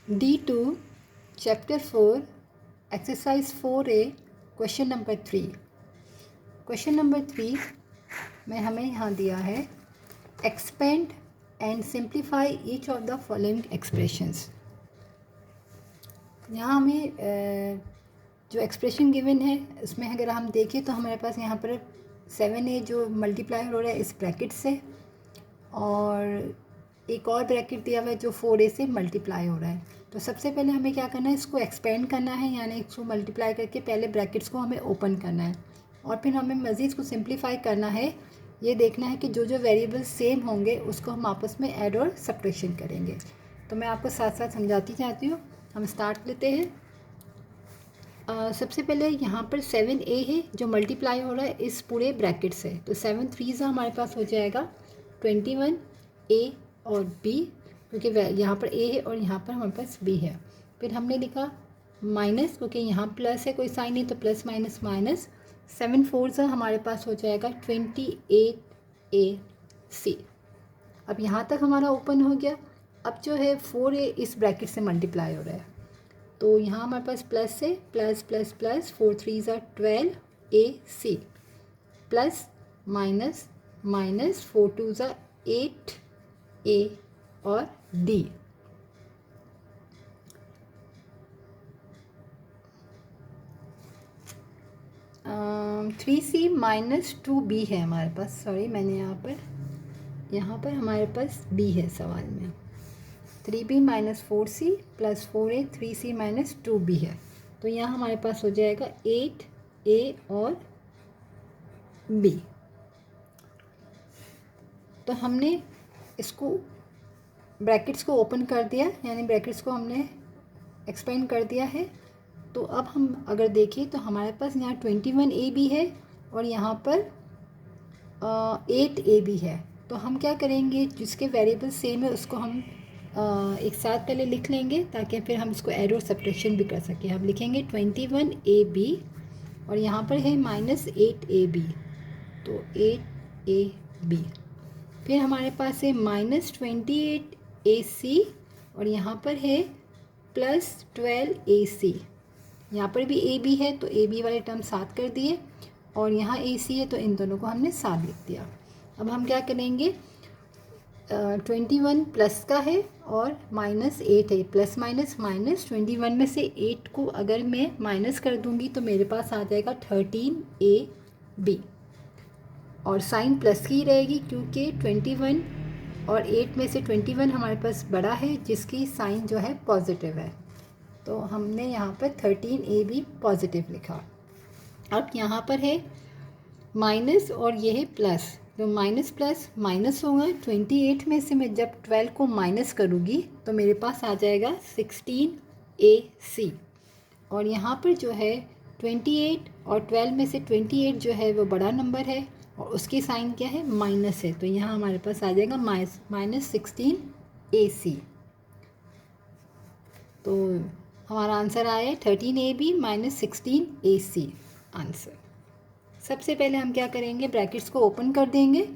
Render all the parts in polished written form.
D2 Chapter 4 Exercise 4A Question number 3। Question number 3 में हमें यहाँ दिया है Expand and simplify each of the following expressions। यहाँ हमें जो एक्सप्रेशन गिवन है उसमें अगर हम देखें तो हमारे पास यहाँ पर 7A जो मल्टीप्लाई हो रहा है इस ब्रैकेट से, और एक और ब्रैकेट दिया हुआ है जो 4A से मल्टीप्लाई हो रहा है। तो सबसे पहले हमें क्या करना है, इसको एक्सपेंड करना है, यानी इसको मल्टीप्लाई करके पहले ब्रैकेट्स को हमें ओपन करना है और फिर हमें मज़ीद इसको सिंप्लीफाई करना है। ये देखना है कि जो जो वेरिएबल्स सेम होंगे उसको हम आपस में ऐड और सब्ट्रैक्शन करेंगे। तो मैं आपको साथ साथ समझाती जाती हूँ। हम स्टार्ट लेते हैं। सबसे पहले यहाँ पर 7A है जो मल्टीप्लाई हो रहा है इस पूरे ब्रैकेट से, तो 7 3 हमारे पास हो जाएगा 21A और B, क्योंकि यहाँ पर A है और यहाँ पर हमारे पास B है। फिर हमने लिखा माइनस, क्योंकि यहाँ प्लस है, कोई साइन नहीं तो प्लस माइनस माइनस। 7 4 हमारे पास हो जाएगा 28AC। अब यहाँ तक हमारा ओपन हो गया। अब जो है 4A इस ब्रैकेट से मल्टीप्लाई हो रहा है, तो यहाँ हमारे पास प्लस से plus plus plus 4 3 12AC plus minus minus 4 2 8A और D। 3C माइनस 2B है हमारे पास। सॉरी, मैंने यहाँ पर हमारे पास B है सवाल में। 3B minus 4C plus 4A 3C minus 2B है, तो यहाँ हमारे पास हो जाएगा 8A और B। तो हमने इसको ब्रैकेट्स को ओपन कर दिया, यानी ब्रैकेट्स को हमने एक्सपेंड कर दिया है। तो अब हम अगर देखें तो हमारे पास यहाँ 21AB है और यहाँ पर 8AB है। तो हम क्या करेंगे, जिसके वेरिएबल सेम है उसको हम एक साथ पहले लिख लेंगे ताकि फिर हम इसको ऐड और सब्ट्रैक्शन भी कर सकें। हम लिखेंगे 21AB और यहाँ पर है माइनस 8AB, तो 8AB। फिर हमारे पास है माइनस 28AC और यहाँ पर है प्लस 12AC। यहाँ पर भी AB है तो AB वाले टर्म साथ कर दिए, और यहाँ AC है तो इन दोनों को हमने साथ लिख दिया। अब हम क्या करेंगे, 21 प्लस का है और माइनस 8 है, प्लस माइनस माइनस 21 में से 8 को अगर मैं माइनस कर दूंगी तो मेरे पास आ जाएगा 13AB, और साइन प्लस की रहेगी क्योंकि 21 और 8 में से 21 हमारे पास बड़ा है जिसकी साइन जो है पॉजिटिव है, तो हमने यहाँ पर 13AB पॉजिटिव लिखा। अब यहाँ पर है माइनस और ये है प्लस, तो माइनस प्लस माइनस होगा। 28 में से मैं जब 12 को माइनस करूँगी तो मेरे पास आ जाएगा 16AC, और यहाँ पर जो है 28 और 12 में से 28 जो है वो बड़ा नंबर है और उसकी साइन क्या है, माइनस है, तो यहाँ हमारे पास आ जाएगा माइनस 16AC। तो हमारा आंसर आया है 13AB माइनस 16AC आंसर। सबसे पहले हम क्या करेंगे, ब्रैकेट्स को ओपन कर देंगे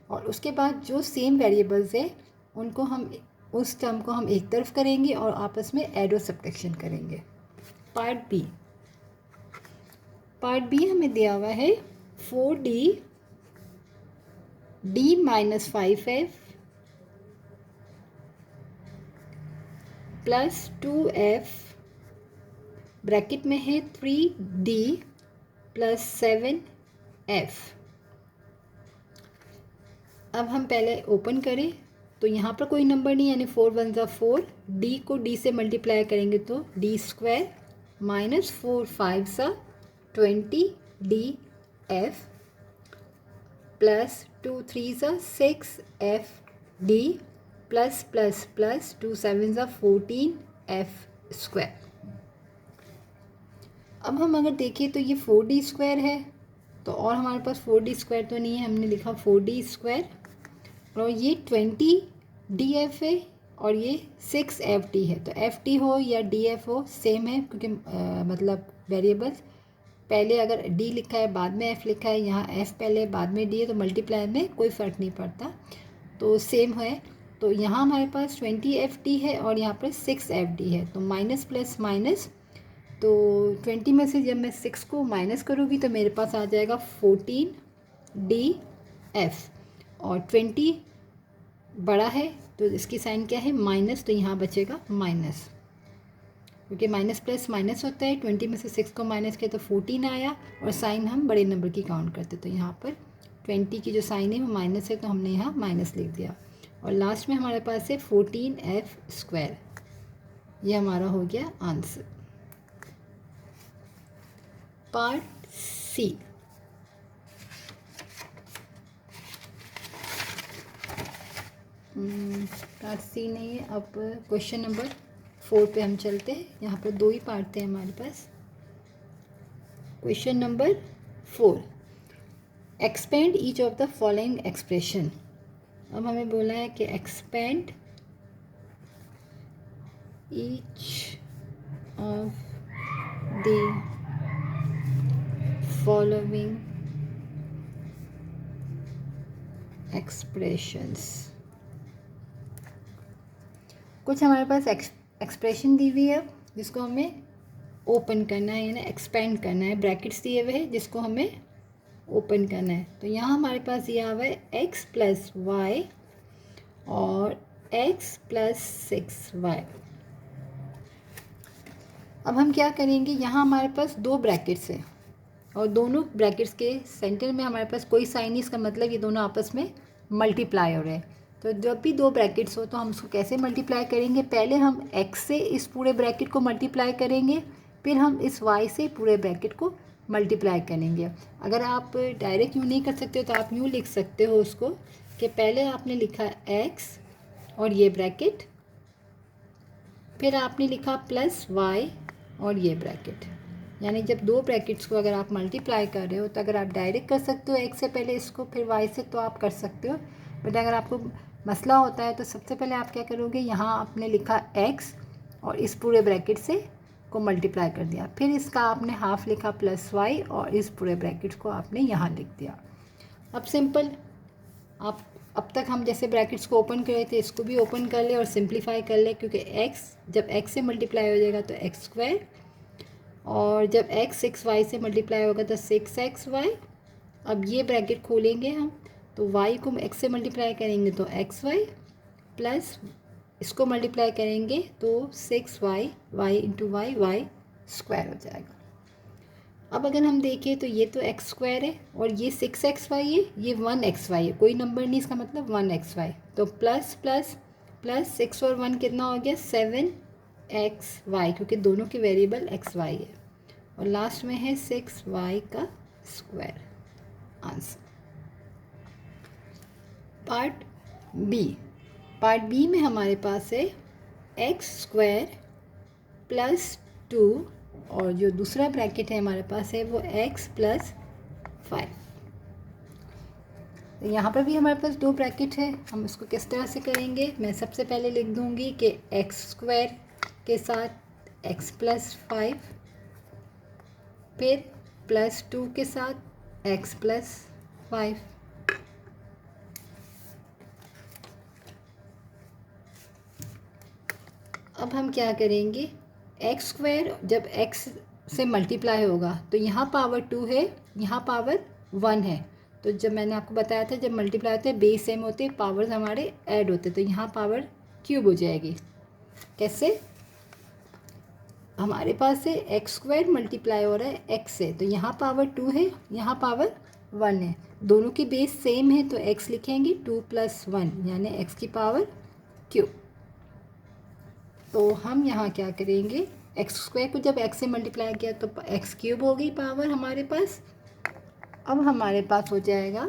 और उसके बाद जो सेम वेरिएबल्स है उनको हम उस टर्म को हम एक तरफ करेंगे और आपस में ऐड और सब्ट्रैक्शन करेंगे। पार्ट बी हमें दिया हुआ है 4D D minus 5F plus 2F bracket में है 3D प्लस 7F। अब हम पहले ओपन करें तो यहाँ पर कोई नंबर नहीं, यानी 4 1 4, D को D से मल्टीप्लाई करेंगे तो D square minus 4 5 20DF plus 2 3 6FD plus plus plus 2 7 14F square. अब हम अगर देखें तो ये 4D स्क्वायर है, तो और हमारे पास 4D स्क्वायर तो नहीं है, हमने लिखा 4D स्क्वायर, और ये 20DF है और ये 6FD है। तो FD हो या DF हो सेम है, क्योंकि मतलब वेरिएबल्स पहले अगर D लिखा है बाद में F लिखा है, यहाँ F पहले बाद में D है, तो मल्टीप्लाई में कोई फ़र्क नहीं पड़ता, तो सेम है। तो यहाँ हमारे पास 20FD है और यहाँ पर 6FD है, तो माइनस प्लस माइनस, तो 20 में से जब मैं 6 को माइनस करूँगी तो मेरे पास आ जाएगा 14DF, और 20 बड़ा है तो इसकी साइन क्या है, माइनस, तो यहाँ बचेगा माइनस, क्योंकि माइनस प्लस माइनस होता है। 20 में से 6 को माइनस किया तो 14 आया, और साइन हम बड़े नंबर की काउंट करते, तो यहाँ पर 20 की जो साइन है वो माइनस है, तो हमने यहाँ माइनस लिख दिया। और लास्ट में हमारे पास है 14F²। ये हमारा हो गया answer. Part C, part C नहीं है। अब क्वेश्चन नंबर 4 पे हम चलते हैं। यहाँ पर 2 ही पार्ट थे हमारे पास। Question number 4, expand each of the following expression. अब हमें बोला है कि expand each of the following expressions. कुछ हमारे पास एक्सप्रेशन दी हुई है जिसको हमें ओपन करना है, यानी एक्सपेंड करना है। ब्रैकेट्स दिए हुए हैं जिसको हमें ओपन करना है। तो यहाँ हमारे पास दिया हुआ है x + y और x + 6y। अब हम क्या करेंगे, यहाँ हमारे पास 2 ब्रैकेट्स हैं और दोनों ब्रैकेट्स के सेंटर में हमारे पास कोई साइन नहीं, इसका मतलब ये दोनों आपस में मल्टीप्लाई हो रहे हैं। तो जब भी 2 ब्रैकेट्स हो तो हम उसको कैसे मल्टीप्लाई करेंगे, पहले हम x से इस पूरे ब्रैकेट को मल्टीप्लाई करेंगे, फिर हम इस y से पूरे ब्रैकेट को मल्टीप्लाई करेंगे। अगर आप डायरेक्ट यूँ नहीं कर सकते हो तो आप यूँ लिख सकते हो उसको कि पहले आपने लिखा x और ये ब्रैकेट, फिर आपने लिखा प्लस y और ये ब्रैकेट। यानी जब 2 ब्रैकेट्स को अगर आप मल्टीप्लाई कर रहे हो तो अगर आप डायरेक्ट कर सकते हो x से पहले इसको फिर y से, तो आप कर सकते हो। बट अगर आपको मसला होता है तो सबसे पहले आप क्या करोगे, यहाँ आपने लिखा x और इस पूरे ब्रैकेट से को मल्टीप्लाई कर दिया, फिर इसका आपने हाफ लिखा प्लस y और इस पूरे ब्रैकेट को आपने यहाँ लिख दिया। अब सिंपल, आप अब तक हम जैसे ब्रैकेट्स को ओपन कर रहे थे इसको भी ओपन कर ले और सिंप्लीफाई कर ले, क्योंकि x जब x से मल्टीप्लाई हो जाएगा तो x², और जब x 6y से मल्टीप्लाई होगा तो 6xy। अब ये ब्रैकेट खोलेंगे हम तो y को x से मल्टीप्लाई करेंगे तो xy, प्लस इसको मल्टीप्लाई करेंगे तो 6y, y into y, y² हो जाएगा। अब अगर हम देखें तो ये तो x² है और ये 6xy है, ये 1xy है, कोई नंबर नहीं, इसका मतलब 1xy। तो प्लस प्लस प्लस 6 और 1 कितना हो गया, 7xy, क्योंकि दोनों के वेरिएबल xy है, और लास्ट में है 6y²। आंसर। पार्ट बी में हमारे पास है x² + 2 और जो दूसरा ब्रैकेट है हमारे पास है वो x + 5। तो यहाँ पर भी हमारे पास 2 ब्रैकेट है। हम इसको किस तरह से करेंगे, मैं सबसे पहले लिख दूँगी कि x² के साथ x + 5, फिर +2 के साथ x + 5। अब हम क्या करेंगे, x² जब x से मल्टीप्लाई होगा तो यहाँ पावर 2 है, यहाँ पावर 1 है। तो जब मैंने आपको बताया था जब मल्टीप्लाई होते हैं बेस सेम होते हैं, पावर्स हमारे ऐड होते हैं, तो यहाँ पावर क्यूब हो जाएगी। कैसे, हमारे पास से x² मल्टीप्लाई हो रहा है x से, तो यहाँ पावर 2 है, यहाँ पावर 1 है, दोनों की बेस सेम है तो x लिखेंगे 2 + 1 यानी x की पावर क्यूब। तो हम यहाँ क्या करेंगे, x² को जब x से मल्टीप्लाई किया तो x³ हो गई पावर हमारे पास। अब हमारे पास हो जाएगा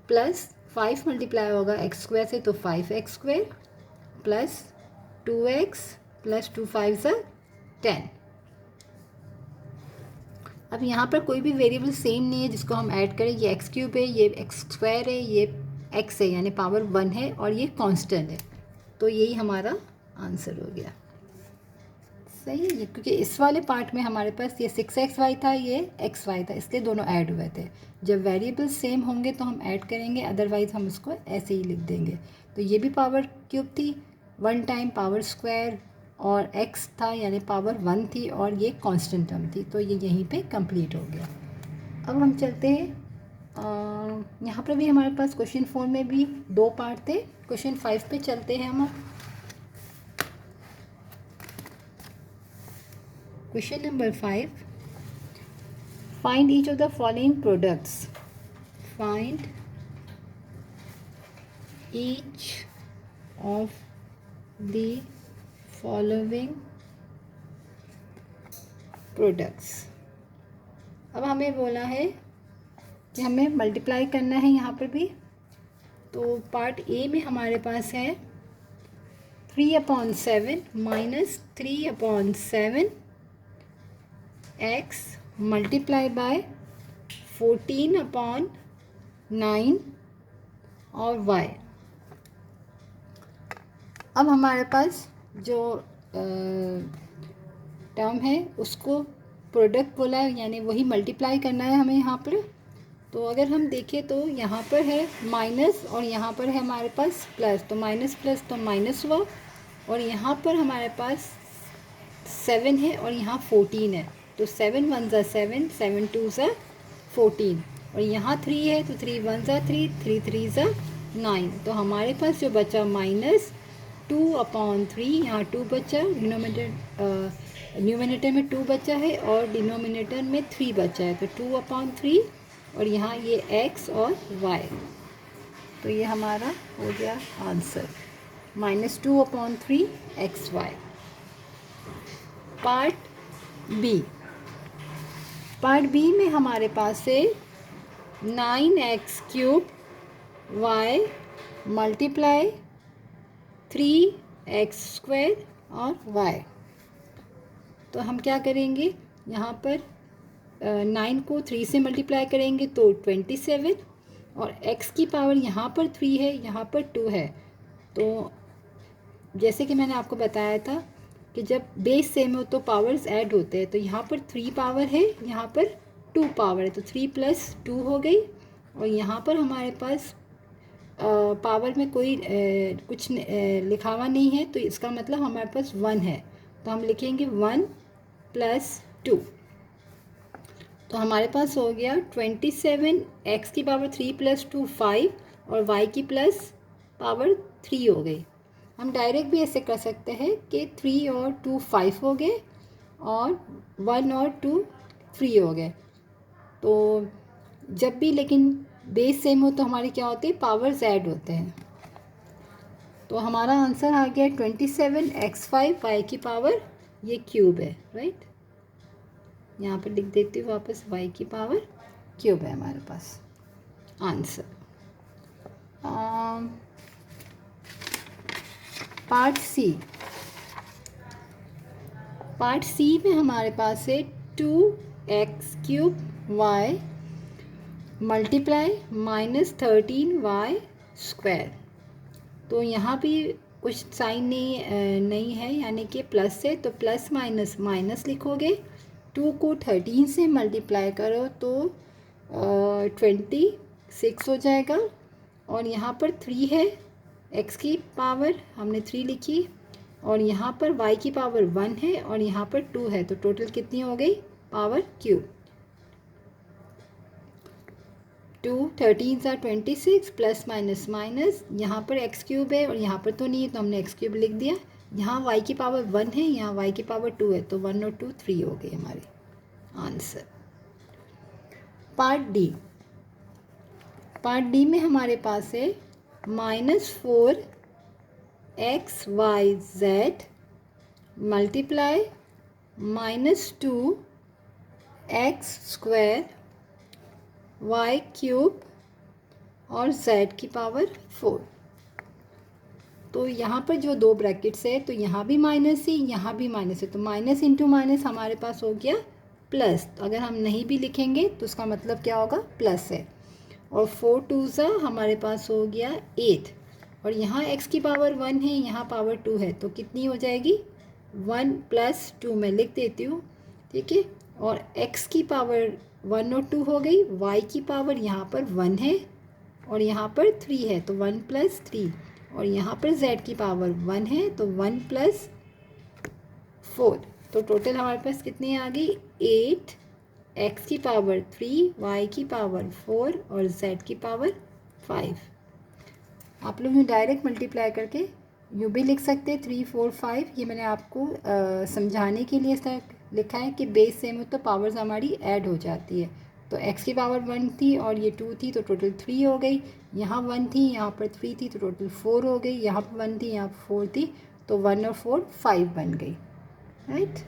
प्लस 5 मल्टीप्लाई होगा x² से तो 5x² प्लस 2x + 2 5 10। अब यहाँ पर कोई भी वेरिएबल सेम नहीं है जिसको हम ऐड करें, ये x³ है, ये x² है, ये x है यानी पावर 1 है और ये कांस्टेंट है, तो यही हमारा आंसर हो गया। सही है, क्योंकि इस वाले पार्ट में हमारे पास ये 6xy था, ये xy था, इसलिए दोनों ऐड हुए थे। जब वेरिएबल सेम होंगे तो हम ऐड करेंगे, अदरवाइज़ हम इसको ऐसे ही लिख देंगे। तो ये भी पावर क्यूब थी, 1 टाइम पावर स्क्वायर और x था यानी पावर 1 थी और ये कांस्टेंट टर्म थी, तो ये यहीं पे कंप्लीट हो गया। अब हम चलते हैं, यहाँ पर भी हमारे पास क्वेश्चन 4 में भी 2 पार्ट थे। क्वेश्चन 5 पे चलते हैं हम। Question number 5, find each of the following products. Find each of the following products. अब हमें बोला है कि हमें मल्टीप्लाई करना है यहाँ पर भी। तो पार्ट ए में हमारे पास है 3/7 माइनस 3/7 x मल्टीप्लाई बाय 14/9 और y। अब हमारे पास जो टर्म है उसको प्रोडक्ट बोला है, यानी वही मल्टीप्लाई करना है हमें यहाँ पर। तो अगर हम देखें तो यहाँ पर है माइनस और यहाँ पर है हमारे पास प्लस, तो माइनस प्लस तो माइनस हुआ, और यहाँ पर हमारे पास 7 है और यहाँ 14 है, तो 7 1 ज़ा 7, 7 2 ज़ा 14, और यहाँ 3 है तो 3 1 ज़ा 3, 3 3 ज़ा 9। तो हमारे पास जो बचा माइनस 2/3, यहाँ 2 बचा, न्यूमिनेटर में 2 बचा है और डिनोमिनेटर में 3 बचा है, तो 2/3 और यहाँ ये x और y। तो ये हमारा हो गया आंसर, -2/3 xy। पार्ट बी में हमारे पास है 9x³ y मल्टीप्लाई 3x² और y। तो हम क्या करेंगे, यहाँ पर 9 को 3 से मल्टीप्लाई करेंगे तो 27, और x की पावर यहाँ पर 3 है, यहाँ पर 2 है। तो जैसे कि मैंने आपको बताया था कि जब बेस सेम हो तो पावर्स ऐड होते हैं, तो यहाँ पर 3 पावर है, यहाँ पर 2 पावर है, तो 3 + 2 हो गई, और यहाँ पर हमारे पास पावर में कोई कुछ लिखा हुआ नहीं है, तो इसका मतलब हमारे पास 1 है, तो हम लिखेंगे 1 + 2। तो हमारे पास हो गया 27, x की पावर 3 + 2 5 और y की पावर 3 हो गई। हम डायरेक्ट भी ऐसे कर सकते हैं कि 3 और 2 5 हो गए और 1 और 2 3 हो गए। तो जब भी लेकिन बेस सेम हो तो हमारे क्या होते हैं, पावर्स ऐड होते हैं। तो हमारा आंसर आ गया 27x5 y की पावर ये क्यूब है, राइट। यहाँ पर लिख देती हूँ वापस, y की पावर क्यूब है हमारे पास आंसर। पार्ट सी में हमारे पास है 2x³ y मल्टीप्लाई -13y²। तो यहाँ भी कुछ साइन नहीं है, यानी कि प्लस है, तो प्लस माइनस माइनस लिखोगे। 2 को 13 से मल्टीप्लाई करो तो 26 हो जाएगा, और यहाँ पर 3 है, x की पावर हमने 3 लिखी, और यहाँ पर y की पावर 1 है और यहाँ पर 2 है, तो टोटल कितनी हो गई, power cube. 2 13 = 26 plus minus minus, यहाँ पर x³ है और यहाँ पर तो नहीं है, तो हमने x³ लिख दिया। यहाँ y की पावर 1 है, यहाँ y की पावर 2 है, तो 1 और 2 3 हो गए हमारे आंसर। पार्ट डी में हमारे पास है -4xyz मल्टीप्लाई -2x² y³ और z की पावर 4। तो यहाँ पर जो 2 ब्रैकेट्स है, तो यहाँ भी माइनस है, यहाँ भी माइनस है, तो माइनस इंटू माइनस हमारे पास हो गया प्लस। तो अगर हम नहीं भी लिखेंगे तो उसका मतलब क्या होगा, प्लस है। और 4 2 ज़ा हमारे पास हो गया 8, और यहाँ x की पावर 1 है, यहाँ पावर 2 है, तो कितनी हो जाएगी, 1 + 2 मैं लिख देती हूँ, ठीक है। और x की पावर 1 और 2 हो गई, y की पावर यहाँ पर 1 है और यहाँ पर 3 है, तो 1 + 3, और यहाँ पर z की पावर 1 है तो 1 + 4, तो टोटल हमारे पास कितनी आ गई 8, x की पावर 3, y की पावर 4 और z की पावर 5। आप लोग यूँ डायरेक्ट मल्टीप्लाई करके यूँ भी लिख सकते हैं 3 4 5। ये मैंने आपको समझाने के लिए ऐसा लिखा है कि बेस सेम हो तो पावर्स हमारी ऐड हो जाती है। तो x की पावर 1 थी और ये 2 थी तो टोटल 3 हो गई। यहाँ 1 थी, यहाँ पर 3 थी तो टोटल 4 हो गई। यहाँ पर 1 थी, यहाँ पर 4 थी तो 1 और 4 5 बन गई, राइट।